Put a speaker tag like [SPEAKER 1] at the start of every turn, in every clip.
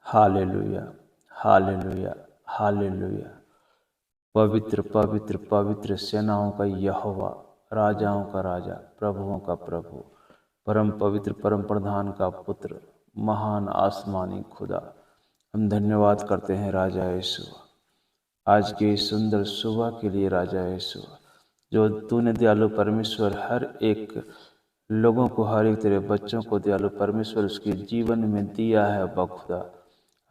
[SPEAKER 1] Hallelujah, hallelujah, hallelujah. पवित्र पवित्र पवित्र सेनाओं का यहोवा, राजाओं का राजा, प्रभुओं का प्रभु, परम पवित्र परम प्रधान का पुत्र, महान आसमानी खुदा। हम धन्यवाद करते हैं राजा यीशु, आज की इस सुंदर सुबह के लिए राजा यीशु, जो तूने दयालु परमेश्वर हर एक लोगों को, हर एक तेरे बच्चों को दयालु परमेश्वर उसके जीवन में दिया है बखुदा।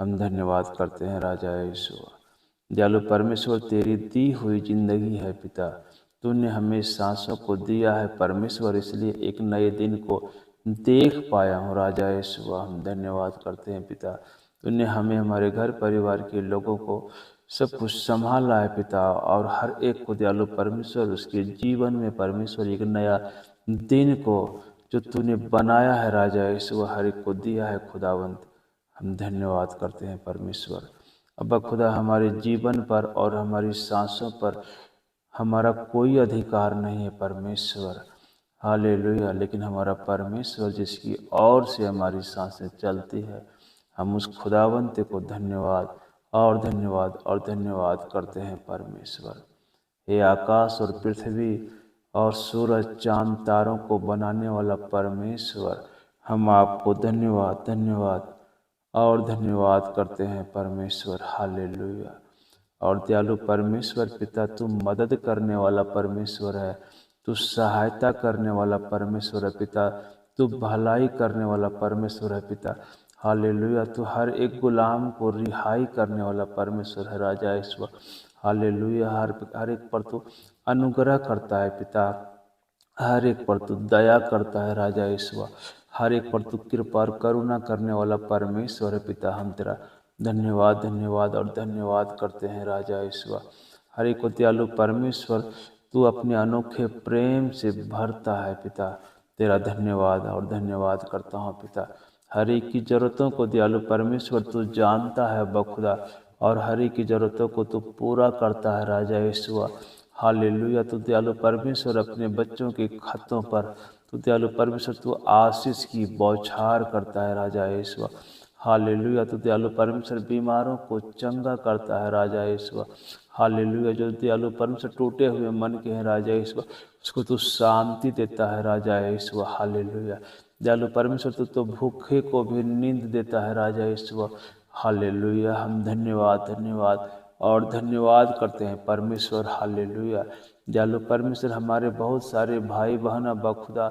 [SPEAKER 1] हम धन्यवाद करते हैं राजा यीशु। दयालु परमेश्वर, तेरी दी हुई जिंदगी है पिता, तूने हमें सांसों को दिया है परमेश्वर, इसलिए एक नए दिन को देख पाया हूँ राजा यीशु। हम धन्यवाद करते हैं पिता, तूने हमें, हमारे घर परिवार के लोगों को सब कुछ संभाला है पिता, और हर एक को दयालु परमेश्वर उसके जीवन में परमेश्वर एक नया दिन को जो तूने बनाया है राजा यीशु, हर एक को दिया है खुदावंत। हम धन्यवाद करते हैं परमेश्वर। अब्बा खुदा, हमारे जीवन पर और हमारी सांसों पर हमारा कोई अधिकार नहीं है परमेश्वर, हालेलुया, लेकिन हमारा परमेश्वर जिसकी ओर से हमारी सांसें चलती है, हम उस खुदावंत को धन्यवाद और धन्यवाद और धन्यवाद करते हैं परमेश्वर। हे आकाश और पृथ्वी और सूरज चांद तारों को बनाने वाला परमेश्वर, हम आपको धन्यवाद धन्यवाद और धन्यवाद करते हैं परमेश्वर, हालेलुया। और दयालु परमेश्वर पिता, तू मदद करने वाला परमेश्वर है, तू सहायता करने वाला परमेश्वर है पिता, तू भलाई करने वाला परमेश्वर है पिता, हालेलुया। तू हर एक गुलाम को रिहाई करने वाला परमेश्वर है राजा ईश्वर, हालेलुया। हर एक पर तू अनुग्रह करता है पिता, हर एक पर तू दया करता है राजा ईश्वर, हर एक पर तू कृपा और करुणा करने वाला परमेश्वर है पिता। हम तेरा धन्यवाद धन्यवाद और धन्यवाद करते हैं राजा ईश्वर। हर एक को दयालु परमेश्वर तू अपने अनोखे प्रेम से भरता है पिता, तेरा धन्यवाद और धन्यवाद करता हूँ पिता। हर एक की ज़रूरतों को दयालु परमेश्वर तू जानता है बखुदा, और हर एक की ज़रूरतों को तू पूरा करता है राजा ईश्वर, हालेलुया। तू दयालु परमेश्वर अपने बच्चों के खतों पर तू दयालु परमेश्वर तू आशीष की बौछार करता है राजा ईश्वर, हालेलुया। तू दयालु परमेश्वर बीमारों को चंगा करता है राजा ईश्वर, हालेलुया। जो दयालु परमेश्वर टूटे हुए मन के हैं राजा ईश्वर, उसको तू शांति देता है राजा ईश्वर, हालेलुया। दयालु परमेश्वर तू तो भूखे को भी नींद देता है राजा ईश्वर, हालेलुया। हम धन्यवाद धन्यवाद और धन्यवाद करते हैं परमेश्वर, हालेलुया। दयालु परमेश्वर, हमारे बहुत सारे भाई बहन बखुदा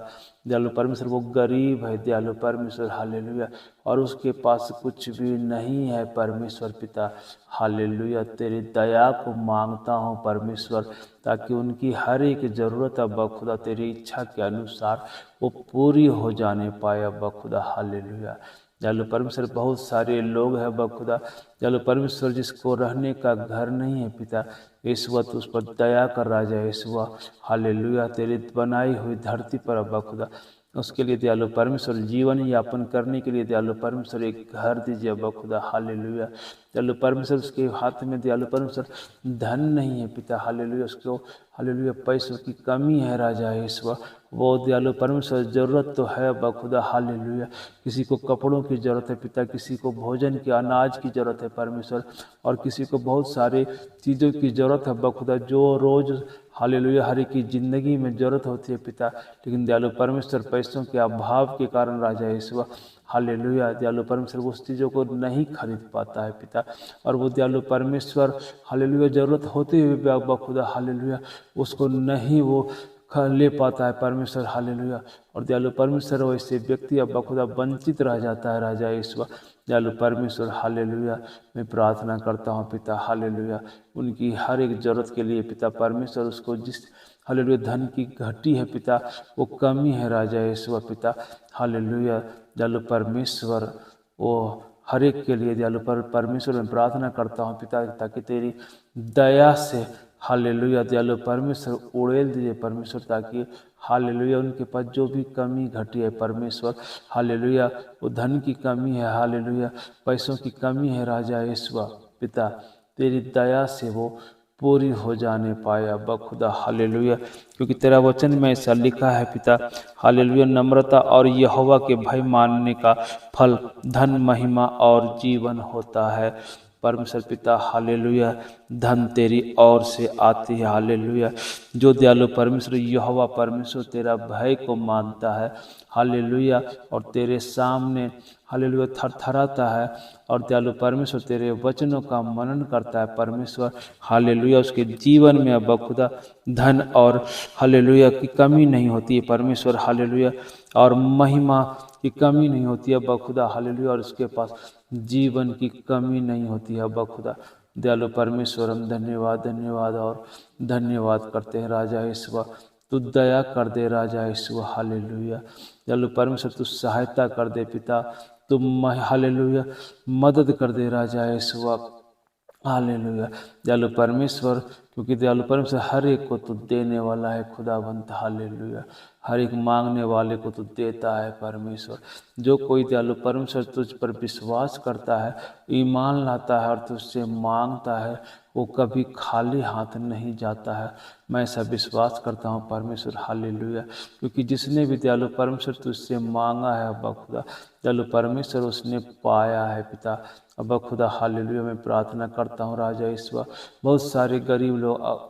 [SPEAKER 1] दयालु परमेश्वर वो गरीब है दयालु परमेश्वर, हालेलुया, और उसके पास कुछ भी नहीं है परमेश्वर पिता, हालेलुया। तेरी दया को मांगता हूँ परमेश्वर, ताकि उनकी हर एक ज़रूरत अब बखुदा तेरी इच्छा के अनुसार वो पूरी हो जाने पाए अब बखुदा, हालेलुया। दयालु परमेश्वर, बहुत सारे लोग हैं बखुदा दयालु परमेश्वर जिसको रहने का घर नहीं है पिता, ईश्वर तो उस पर दया कर राजा ईश्वर, हालेलुया। तेरी बनाई हुई धरती पर बखुदा उसके लिए दयालु परमेश्वर जीवन यापन करने के लिए दयालु परमेश्वर एक घर दीजिए बखुदा, हालेलुया। दयालु परमेश्वर उसके हाथ में दयालु परमेश्वर धन नहीं है पिता, हालेलुया, उसको हालेलुया पैसों की कमी है राजा ईश्वर, वो दयालु परमेश्वर ज़रूरत तो है बखुदा, हालेलुया। किसी को कपड़ों की ज़रूरत है पिता, किसी को भोजन के अनाज की ज़रूरत है परमेश्वर, और किसी को बहुत सारे चीज़ों की ज़रूरत है बखुदा, जो रोज़ हालेलुया हर एक की ज़िंदगी में ज़रूरत होती है पिता। लेकिन दयालु परमेश्वर पैसों के अभाव के कारण राजा ईश्वर, हालेलुया, दयालु परमेश्वर उस चीज़ों को नहीं खरीद पाता है पिता, और वो दयालु परमेश्वर हालेलुया ज़रूरत होते हुए बखुदा, हालेलुया, उसको नहीं वो ले पाता है परमेश्वर, हालेलुया। और दयालु परमेश्वर वैसे व्यक्ति अब बखुदा वंचित रह जाता है राजा ईश्वर, दयालु परमेश्वर, हालेलुया। मैं प्रार्थना करता हूँ पिता, हालेलुया, उनकी हर एक ज़रूरत के लिए पिता परमेश्वर, उसको जिस हालेलुया धन की घटी है पिता, वो कमी है राजा ईश्वर पिता, हालेलुया। दयालु परमेश्वर वो हर एक के लिए दयालु परमेश्वर में प्रार्थना करता हूँ पिता, ताकि तेरी दया से हालेलुया दयालु परमेश्वर उड़ेल दीजिए परमेश्वर, ताकि हालेलुया उनके पास जो भी कमी घटी है परमेश्वर, हालेलुया, वो धन की कमी है, हालेलुया पैसों की कमी है राजा ईश्वर पिता, तेरी दया से वो पूरी हो जाने पाए अब्बा खुदा। हालेलुया, क्योंकि तेरा वचन में ऐसा लिखा है पिता। हालेलुया, नम्रता और यहोवा के भय मानने का फल धन, महिमा और जीवन होता है। परमेश्वर पिता हालेलुया, धन तेरी ओर से आती है। हालेलुया, जो दयालु परमेश्वर यहोवा परमेश्वर तेरा भय को मानता है, हालेलुया, और तेरे सामने हालेलुया थरथराता है, और दयालु परमेश्वर तेरे वचनों का मनन करता है परमेश्वर, हालेलुया, उसके जीवन में अब्बा खुदा धन और हालेलुया की कमी नहीं होती है परमेश्वर। हालेलुया, और महिमा की कमी नहीं होती है अब्बा खुदा। हालेलुया, और उसके पास जीवन की कमी नहीं होती है अब्बा खुदा। दयालु परमेश्वर, हम धन्यवाद धन्यवाद और धन्यवाद करते हैं राजा ईश्वर। तू दया कर दे राजा ईश्वर। हालेलुया, दयालु परमेश्वर तू सहायता कर दे पिता। तुम हालेलुया मदद कर दे राजा ईश्वर। हालेलुया, दयालु परमेश्वर, क्योंकि दयालु परमेश्वर हर एक को तू देने वाला है खुदावंत। हालेलुया, हर एक मांगने वाले को तू देता है परमेश्वर। जो कोई दयालु परमेश्वर तुझ पर विश्वास करता है, ईमान लाता है और तुझसे मांगता है, वो कभी खाली हाथ नहीं जाता है। मैं ऐसा विश्वास करता हूँ परमेश्वर। हालेलुया, क्योंकि जिसने भी दयालु परमेश्वर तुझसे मांगा है अब्बा खुदा, दयालु परमेश्वर उसने पाया है पिता। अब्बा खुदा हालेलुया, मैं प्रार्थना करता हूँ राजा ईश्वर। बहुत सारे गरीब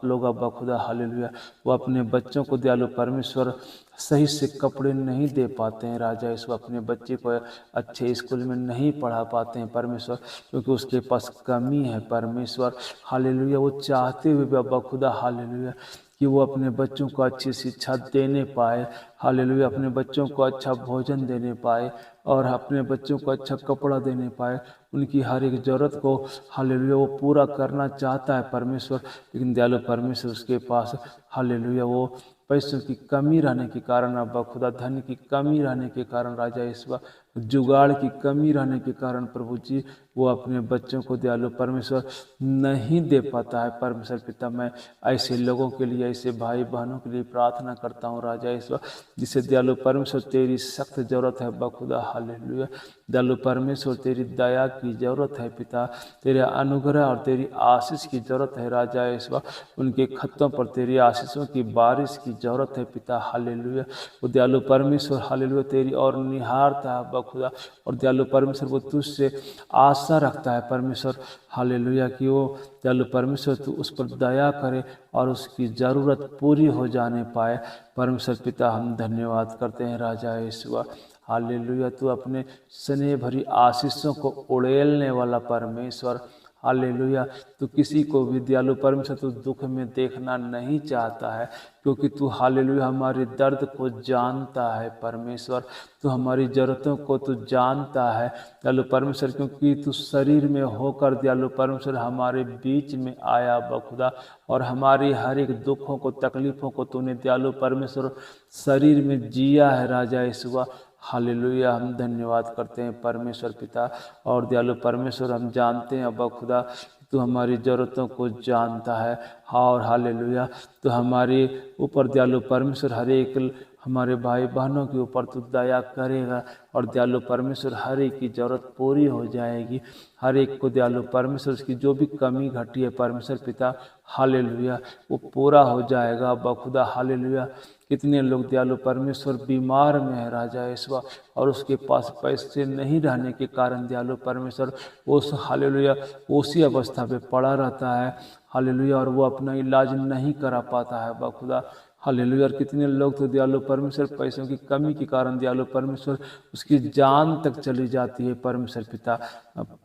[SPEAKER 1] लोग अब्बा खुदा हालेलुया, वो अपने बच्चों को दयालु परमेश्वर सही से कपड़े नहीं दे पाते हैं राजा ईश्वर। अपने बच्चे को अच्छे स्कूल में नहीं पढ़ा पाते हैं परमेश्वर, क्योंकि उसके पास कमी है परमेश्वर। हालेलुया, वो चाहते हुए भी अब्बा खुदा हालेलुया कि वो अपने बच्चों को अच्छी शिक्षा देने पाए। हालेलुया, अपने बच्चों को अच्छा भोजन देने पाए और अपने बच्चों को अच्छा कपड़ा देने पाए। उनकी हर एक ज़रूरत को हालेलुया वो पूरा करना चाहता है परमेश्वर, लेकिन दयालु परमेश्वर उसके पास हालेलुया वो पैसों की कमी रहने के कारण अब्बा खुदा, धन की कमी रहने के कारण राजा ईश्वर, जुगाड़ की कमी रहने के कारण प्रभु जी वो अपने बच्चों को दयालु परमेश्वर नहीं दे पाता है परमेश्वर पिता। मैं ऐसे लोगों के लिए, ऐसे भाई बहनों के लिए प्रार्थना करता हूँ राजा ईश्वर, जिसे दयालु परमेश्वर तेरी सख्त जरूरत है अब्बा खुदा। हालेलुया, दयालु परमेश्वर तेरी दया की जरूरत है पिता, तेरे अनुग्रह और तेरी आशीष की जरूरत है राजा ईश्वर। उनके खत्तों पर तेरी आशीषों की बारिश की जरूरत है पिता। हालेलुया, वो दयालु परमेश्वर हालेलुया तेरी और निहारता है अब्बा खुदा, और दयालु परमेश्वर वो तुझसे आशा रखता है परमेश्वर। हालेलुया, कि वो दयालु परमेश्वर तू उस पर दया करे और उसकी ज़रूरत पूरी हो जाने पाए परमेश्वर पिता। हम धन्यवाद करते हैं राजा ईश्वर। हालेलुया, तू अपने स्नेह भरी आशीषों को उड़ेलने वाला परमेश्वर। हालेलुया, तू किसी को भी दयालु परमेश्वर तू दुख में देखना नहीं चाहता है, क्योंकि तू हालेलुया हमारे दर्द को जानता है परमेश्वर। तू हमारी ज़रूरतों को तू जानता है दयालु परमेश्वर, क्योंकि तू शरीर में होकर दयालु परमेश्वर हमारे बीच में आया बखुदा, और हमारी हर एक दुखों को तकलीफ़ों को तूने दयालु परमेश्वर शरीर में जिया है राजा ईश्वर। हालेलुया, हम धन्यवाद करते हैं परमेश्वर पिता। और दयालु परमेश्वर हम जानते हैं अब्बा खुदा तू हमारी ज़रूरतों को जानता है। और हालेलुया, तो हमारे ऊपर दयालु परमेश्वर हर एक हमारे भाई बहनों के ऊपर तू दया करेगा, और दयालु परमेश्वर हर एक की ज़रूरत पूरी हो जाएगी। हर एक को दयालु परमेश्वर उसकी जो भी कमी घटी है परमेश्वर पिता हालेलुया वो पूरा हो जाएगा बखुदा। हालेलुया, कितने लोग दयालु परमेश्वर बीमार में है राजा ईश्वर, और उसके पास पैसे नहीं रहने के कारण दयालु परमेश्वर उस हालेलुया उसी अवस्था पे पड़ा रहता है। हालेलुया, और वो अपना इलाज नहीं करा पाता है बखुदा। हालेलुया, और कितने लोग तो दयालु परमेश्वर पैसों की कमी के कारण दयालु परमेश्वर उसकी जान तक चली जाती है परमेश्वर पिता।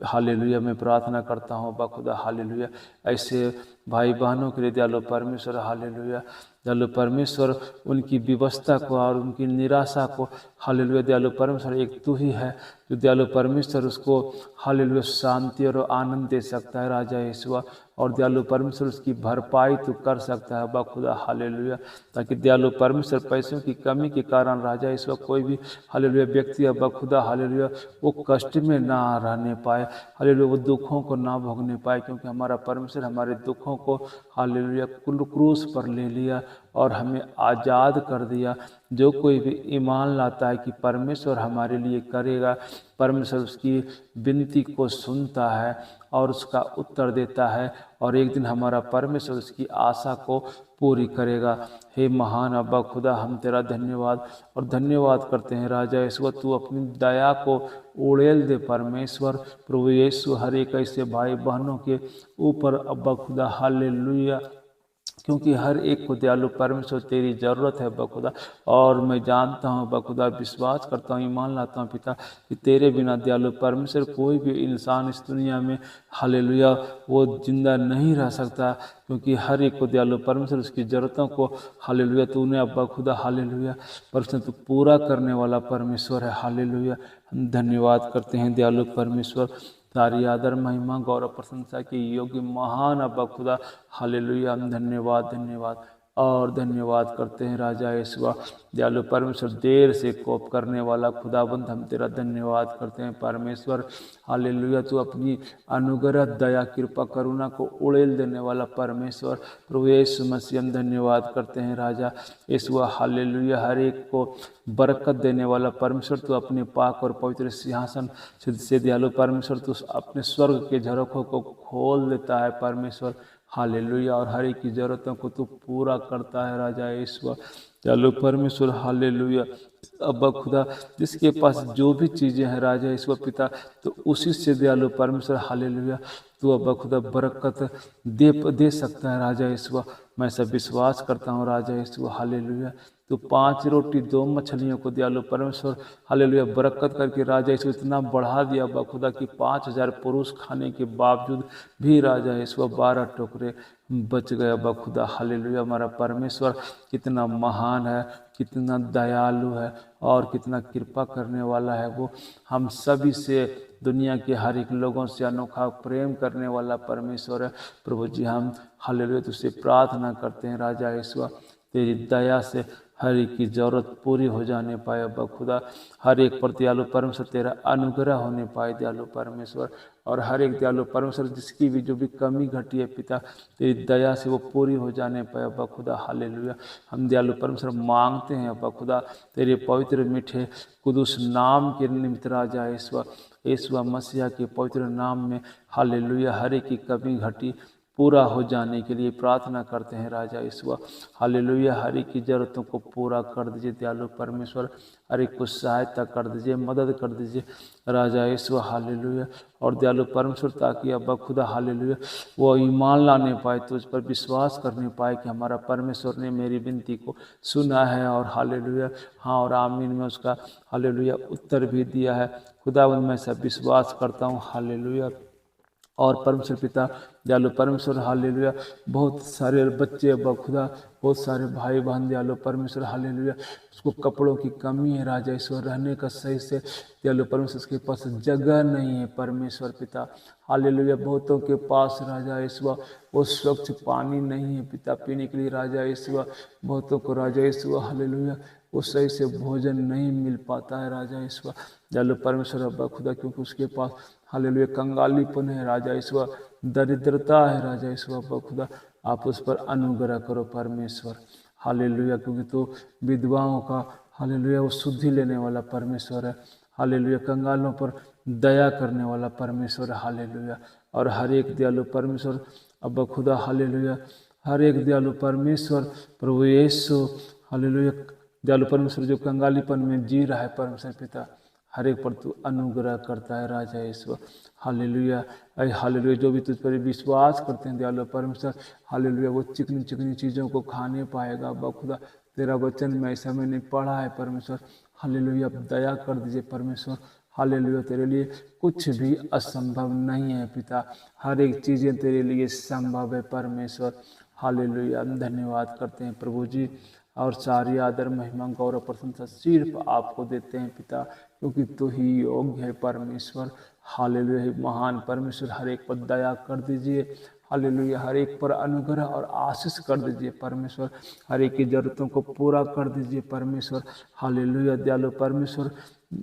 [SPEAKER 1] हालेलुया, मैं प्रार्थना करता हूँ बखुदा हालेलुया ऐसे भाई बहनों के लिए दयालु परमेश्वर। हालेलुया, दयालु परमेश्वर उनकी विवशता को और उनकी निराशा को हालेलुया दयालु परमेश्वर एक तू ही है जो दयालु परमेश्वर उसको हालेलुया शांति और आनंद दे सकता है राजा ईश्वर। और दयालु परमेश्वर उसकी भरपाई तो कर सकता है बखुदा हालेलुया, ताकि दयालु परमेश्वर पैसों की कमी के कारण राजा ईश्वर कोई भी हालेलुया व्यक्ति बखुदा हालेलुया वो कष्ट में ना रहने पाए, हालेलुया वो दुखों को ना भोगने पाए, क्योंकि हमारा परमेश्वर हमारे दुखों को हालेलुया क्रूस पर ले लिया और हमें आज़ाद कर दिया। जो कोई भी ईमान लाता है कि परमेश्वर हमारे लिए करेगा, परमेश्वर उसकी विनती को सुनता है और उसका उत्तर देता है, और एक दिन हमारा परमेश्वर उसकी आशा को पूरी करेगा। हे महान अब्बा खुदा, हम तेरा धन्यवाद और धन्यवाद करते हैं राजा यीशु, तू अपनी दया को उड़ेल दे परमेश्वर। प्रभु यीशु हर एक ऐसे भाई बहनों के ऊपर अब्बा खुदा, हालेलुया, क्योंकि हर एक को दयालु परमेश्वर तेरी ज़रूरत है बखुदा। और मैं जानता हूँ बखुदा, विश्वास करता हूँ, ईमान लाता हूँ पिता कि तेरे बिना दयालु परमेश्वर कोई भी इंसान इस दुनिया में, हालेलुया, वो जिंदा नहीं रह सकता, क्योंकि हर एक को दयालु परमेश्वर उसकी ज़रूरतों को, हालेलुया, तूने अब्बा खुदा, हालेलुया, परमेश्वर तू पूरा करने वाला परमेश्वर है। हालेलुया, हम धन्यवाद करते हैं दयालु परमेश्वर। सारी आदर महिमा गौरव प्रशंसा के योग्य महान अब्बा खुदा, हालेलुया, हम धन्यवाद धन्यवाद और धन्यवाद करते हैं राजा यीशु। दयालु परमेश्वर, देर से कोप करने वाला खुदाबंद, हम तेरा धन्यवाद करते हैं परमेश्वर। हालेलुया, तू अपनी अनुग्रह दया कृपा करुणा को उड़ेल देने वाला परमेश्वर, प्रभु यीशु मसीह, हम धन्यवाद करते हैं राजा यीशु। हालेलुया, हर एक को बरकत देने वाला परमेश्वर, तू अपने पाक और पवित्र सिंहासन से दयालु परमेश्वर, तू अपने स्वर्ग के झरोखों को खोल देता है परमेश्वर। हालेलुया, और हर एक की ज़रूरतों को तू पूरा करता है राजा यीशु। चलो परमेश्वर, हालेलुया, अब्बा खुदा, जिसके पास जो भी चीज़ें हैं राजा यीशु पिता, तो उसी से दयालु परमेश्वर, हालेलुया, तू अब्बा खुदा बरकत दे सकता है राजा यीशु। मैं सब विश्वास करता हूँ राजा यीशु, हालेलुया, तो 5 रोटी 2 मछलियों को दयालु परमेश्वर, हालेलुया, बरकत करके राजा यीशु इतना बढ़ा दिया अब्बा खुदा कि 5000 पुरुष खाने के बावजूद भी राजा यीशु 12 टोकरे बच गए अब्बा खुदा। हालेलुया, हमारा परमेश्वर कितना महान है, कितना दयालु है और कितना कृपा करने वाला है। वो हम सभी से, दुनिया के हर एक लोगों से अनोखा प्रेम करने वाला परमेश्वर है। प्रभु जी, हम हालेलुया तुझसे प्रार्थना करते हैं राजा यीशु, तेरी दया से हर एक की ज़रूरत पूरी हो जाने पाए अब्बा खुदा। हर एक पर दयालु परमेश्वर तेरा अनुग्रह होने पाए दयालु परमेश्वर, और हर एक दयालु परमेश्वर जिसकी भी जो भी कमी घटी है पिता, तेरी दया से वो पूरी हो जाने पाए अब्बा खुदा। हालेलुया, हम दयालु परमेश्वर मांगते हैं अब्बा खुदा, तेरे पवित्र मीठे कुदूस नाम के निमित्त राजा यीशु मसीहा के पवित्र नाम में, हालेलुया, हर एक की कमी घटी पूरा हो जाने के लिए प्रार्थना करते हैं राजा यीशु। हालेलुया, हर एक की ज़रूरतों को पूरा कर दीजिए दयालु परमेश्वर, हर एक को सहायता कर दीजिए, मदद कर दीजिए राजा यीशु। हालेलुया, और दयालु परमेश्वर, ताकि अब्बा खुदा, हालेलुया, वो ईमान लाने पाए, तुझ पर विश्वास करने पाए कि हमारा परमेश्वर ने मेरी विनती को सुना है, और हालेलुया, हाँ और आमीन में उसका, हालेलुया, उत्तर भी दिया है। खुदावंद, मैं सब विश्वास करता हूँ, हालेलुया। और परमेश्वर पिता, दयालु परमेश्वर, हालेलुया, बहुत सारे बच्चे अब्बा खुदा, बहुत सारे भाई बहन दयालु परमेश्वर, हालेलुया, उसको कपड़ों की कमी है राजा ईश्वर, रहने का सही से दयालु परमेश्वर उसके पास जगह नहीं है परमेश्वर पिता। हालेलुया, बहुतों के पास राजा ईश्वर वो स्वच्छ पानी नहीं है पिता पीने के लिए राजा ईश्वर। बहुतों को राजा ईश्वर, हालेलुया, वो सही से भोजन नहीं मिल पाता है राजा ईश्वर, दयालु परमेश्वर अब्बा खुदा, क्योंकि उसके पास, हालेलुया, कंगालीपन है राजा ईश्वर, दरिद्रता है राजा ईश्वर अब्बा खुदा। आप उस पर अनुग्रह करो परमेश्वर, हालेलुया, क्योंकि तो विधवाओं का, हालेलुया, वो शुद्धि लेने वाला परमेश्वर है। हालेलुया, कंगालों पर दया करने वाला परमेश्वर है। हालेलुया, और हर एक दयालु परमेश्वर अब्बा खुदा, हालेलुया, हर एक दयालु परमेश्वर प्रभु यीशु, हालेलुया, दयालु परमेश्वर जो कंगालीपन में जी रहा है परमेश्वर पिता, हर एक पर तू अनुग्रह करता है राजा यीशु। हालेलुया, हालेलुया, जो भी तुझ पर विश्वास करते हैं दयालु परमेश्वर, हालेलुया, वो चिकनी चिकनी चीज़ों को खाने पाएगा अब्बा खुदा। तेरा वचन में ऐसा मैंने पढ़ा है परमेश्वर, हालेलुया, दया कर दीजिए परमेश्वर। हालेलुया, तेरे लिए कुछ भी असंभव नहीं है पिता, हर एक चीज़ें तेरे लिए संभव है परमेश्वर। हालेलुया, हम धन्यवाद करते हैं प्रभु जी, और सारी आदर महिमा गौरव प्रशंसा सिर्फ आपको देते हैं पिता, क्योंकि तू ही योग्य है परमेश्वर। हालेलुया, महान परमेश्वर, हर एक पर दया कर दीजिए, हालेलुया, हर एक पर अनुग्रह और आशीष कर दीजिए परमेश्वर, हर एक की जरूरतों को पूरा कर दीजिए परमेश्वर। हालेलुया, दयालु परमेश्वर,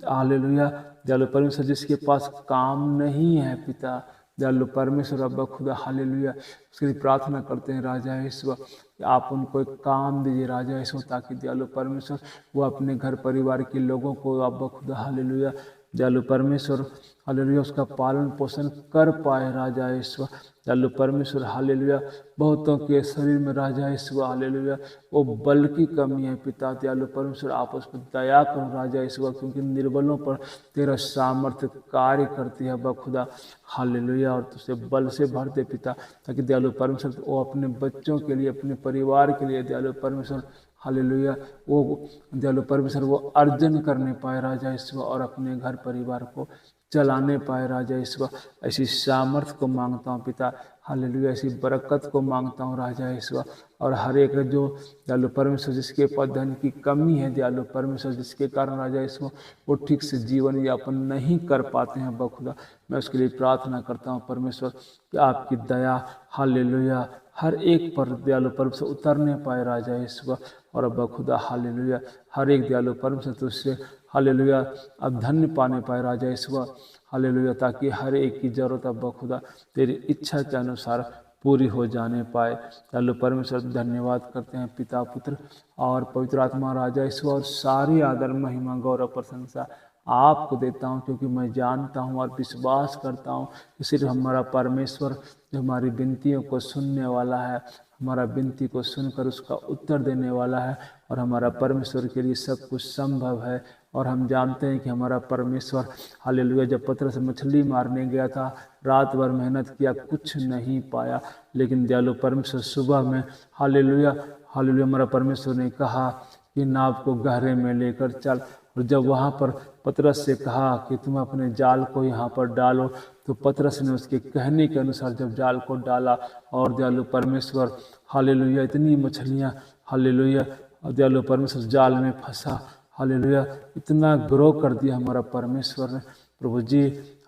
[SPEAKER 1] हालेलुया, दयालु परमेश्वर, जिसके पास काम नहीं है पिता, दयालु परमेश्वर अब्बा खुदा हालेलुया, उसके लिए प्रार्थना करते हैं राजा ईश्वर कि आप उनको एक काम दीजिए राजा ईश्वर, ताकि दयालु परमेश्वर वो अपने घर परिवार के लोगों को अब्बा खुदा हालेलुया, दयालु परमेश्वर हालेलुया उसका पालन पोषण कर पाए राजा ईश्वर। दयालु परमेश्वर हालेलुया, बहुतों के शरीर में राजा ईश्वर हालेलुया वो बल की कमी है पिता, दयालु परमेश्वर आप उस पर दया करो राजा ईश्वर, क्योंकि निर्बलों पर तेरा सामर्थ्य कार्य करती है बखुदा हालेलुया, और तुझसे बल से भर दे पिता, ताकि दयालु परमेश्वर वो अपने बच्चों के लिए, अपने परिवार के लिए दयालु परमेश्वर हालेलुया वो दयालु परमेश्वर वो अर्जन करने पाए राजा ईश्वर, और अपने घर परिवार को चलाने पाए राजा ईश्वर। ऐसी सामर्थ्य को मांगता हूँ पिता हालेलुया, ऐसी बरकत को मांगता हूँ राजा ईश्वर। और हर एक जो दयालु परमेश्वर जिसके पास धन की कमी है दयालु परमेश्वर, जिसके कारण राजा ईश्वर वो ठीक से जीवन यापन नहीं कर पाते हैं बखुदा, मैं उसके लिए प्रार्थना करता हूँ परमेश्वर कि आपकी दया हालेलुया हर एक पर दयालु परमेश्वर उतरने पाए राजा ईश्वर। और अब खुदा हालेलुया हर एक दयालु परमेश्वर तुझसे हालेलुया अब धन्य पाने पाए राजा ईश्वर हालेलुया, ताकि हर एक की जरूरत अब खुदा तेरी इच्छा के अनुसार पूरी हो जाने पाए। दयालु परमेश्वर धन्यवाद करते हैं पिता पुत्र और पवित्र आत्मा राजा ईश्वर, और सारी आदर महिमा गौरव प्रशंसा आपको देता हूँ, क्योंकि मैं जानता हूँ और विश्वास करता हूँ कि सिर्फ हमारा परमेश्वर जो हमारी विनतियों को सुनने वाला है, हमारा विनती को सुनकर उसका उत्तर देने वाला है, और हमारा परमेश्वर के लिए सब कुछ संभव है। और हम जानते हैं कि हमारा परमेश्वर हालेलुया जब पतरस मछली मारने गया था, रात भर मेहनत किया, कुछ नहीं पाया, लेकिन दयालु परमेश्वर सुबह में हालेलुया हालेलुया हमारा परमेश्वर ने कहा कि नाव को गहरे में लेकर चल, और जब वहाँ पर पतरस से कहा कि तुम अपने जाल को यहाँ पर डालो, तो पतरस ने उसके कहने के अनुसार जब जाल को डाला, और दयालु परमेश्वर हालेलुया इतनी मछलियाँ हालेलुया दयालु परमेश्वर जाल में फंसा हालेलुया, इतना ग्रो कर दिया हमारा परमेश्वर ने। प्रभु जी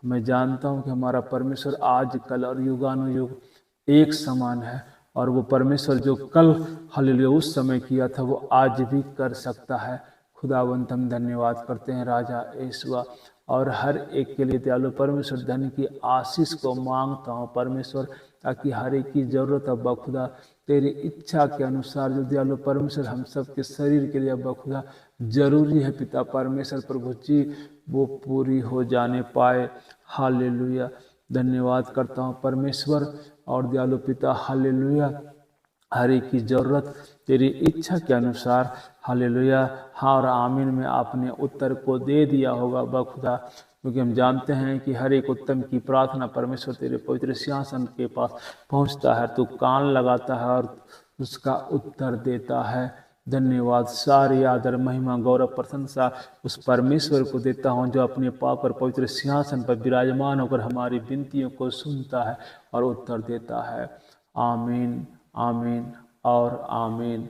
[SPEAKER 1] मैं जानता हूँ कि हमारा परमेश्वर आज कल और युगानुयुग एक समान है, और वो परमेश्वर जो कल हालेलुया उस समय किया था वो आज भी कर सकता है। खुदावंत हम धन्यवाद करते हैं राजा ईश्वर, और हर एक के लिए दयालु परमेश्वर धन की आशीष को मांगता हूँ परमेश्वर, ताकि हर एक की जरूरत अब खुदा तेरी इच्छा के अनुसार जो दयालु परमेश्वर हम सब के शरीर के लिए अब खुदा जरूरी है पिता परमेश्वर प्रभु जी वो पूरी हो जाने पाए। हालेलुया धन्यवाद करता हूँ परमेश्वर और दयालु पिता हालेलुया हर एक की जरूरत तेरी इच्छा के अनुसार हालेलुया हाँ और आमीन में आपने उत्तर को दे दिया होगा बखुदा, क्योंकि हम जानते हैं कि हर एक उत्तम की प्रार्थना परमेश्वर तेरे पवित्र सिंहासन के पास पहुंचता है, तू कान लगाता है और उसका उत्तर देता है। धन्यवाद सारी आदर महिमा गौरव प्रशंसा उस परमेश्वर को देता हूँ जो अपने पाप और पवित्र सिंहासन पर विराजमान होकर हमारी विनतियों को सुनता है और उत्तर देता है। आमीन आमीन और आमीन।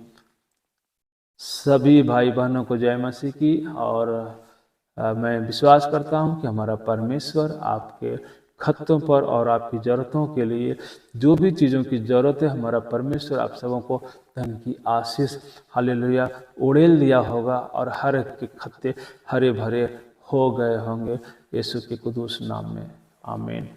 [SPEAKER 1] सभी भाई बहनों को जय मसीह की। और मैं विश्वास करता हूं कि हमारा परमेश्वर आपके खत्तों पर और आपकी ज़रूरतों के लिए जो भी चीज़ों की ज़रूरत है हमारा परमेश्वर आप सबों को धन की आशीष हालेलुया उड़ेल दिया होगा और हर एक के खत्ते हरे भरे हो गए होंगे यीशु के कुदूस नाम में। आमीन।